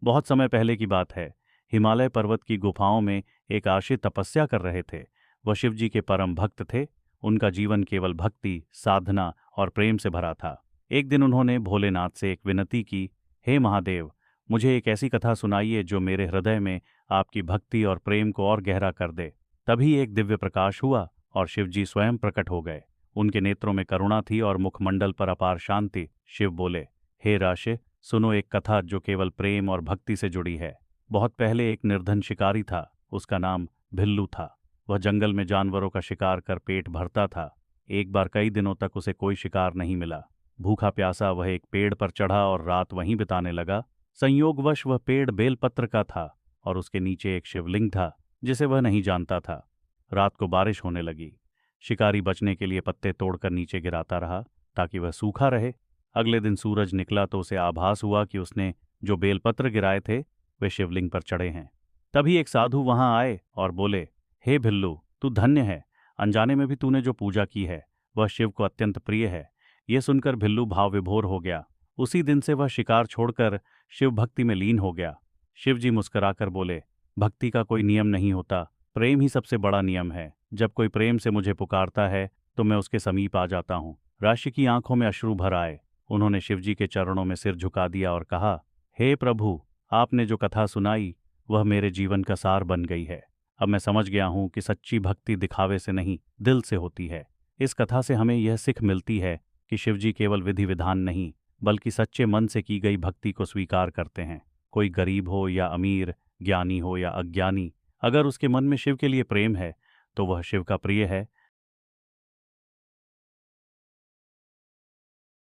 बहुत समय पहले की बात है। हिमालय पर्वत की गुफाओं में एक आश्रित तपस्या कर रहे थे। वह शिव जी के परम भक्त थे। उनका जीवन केवल भक्ति, साधना और प्रेम से भरा था। एक दिन उन्होंने भोलेनाथ से एक विनती की, हे महादेव, मुझे एक ऐसी कथा सुनाइए जो मेरे हृदय में आपकी भक्ति और प्रेम को और गहरा कर दे। तभी एक दिव्य प्रकाश हुआ और शिव जी स्वयं प्रकट हो गए। उनके नेत्रों में करुणा थी और मुखमंडल पर अपार शांति। शिव बोले, हे राशे, सुनो एक कथा जो केवल प्रेम और भक्ति से जुड़ी है। बहुत पहले एक निर्धन शिकारी था। उसका नाम भिल्लू था। वह जंगल में जानवरों का शिकार कर पेट भरता था। एक बार कई दिनों तक उसे कोई शिकार नहीं मिला। भूखा प्यासा वह एक पेड़ पर चढ़ा और रात वहीं बिताने लगा। संयोगवश वह पेड़ बेलपत्र का था और उसके नीचे एक शिवलिंग था जिसे वह नहीं जानता था। रात को बारिश होने लगी। शिकारी बचने के लिए पत्ते तोड़कर नीचे गिराता रहा ताकि वह सूखा रहे। अगले दिन सूरज निकला तो उसे आभास हुआ कि उसने जो बेलपत्र गिराए थे वे शिवलिंग पर चढ़े हैं। तभी एक साधु वहां आए और बोले, हे भिल्लू, तू धन्य है। अनजाने में भी तूने जो पूजा की है वह शिव को अत्यंत प्रिय है। यह सुनकर भिल्लू भाव विभोर हो गया। उसी दिन से वह शिकार छोड़कर शिव भक्ति में लीन हो गया। शिव जी मुस्कुराकर बोले, भक्ति का कोई नियम नहीं होता, प्रेम ही सबसे बड़ा नियम है। जब कोई प्रेम से मुझे पुकारता है तो मैं उसके समीप आ जाता हूँ। राशि की आंखों में अश्रु भर आए। उन्होंने शिवजी के चरणों में सिर झुका दिया और कहा, हे प्रभु, आपने जो कथा सुनाई वह मेरे जीवन का सार बन गई है। अब मैं समझ गया हूं कि सच्ची भक्ति दिखावे से नहीं, दिल से होती है। इस कथा से हमें यह सीख मिलती है कि शिवजी केवल विधि विधान नहीं बल्कि सच्चे मन से की गई भक्ति को स्वीकार करते हैं। कोई गरीब हो या अमीर, ज्ञानी हो या अज्ञानी, अगर उसके मन में शिव के लिए प्रेम है तो वह शिव का प्रिय है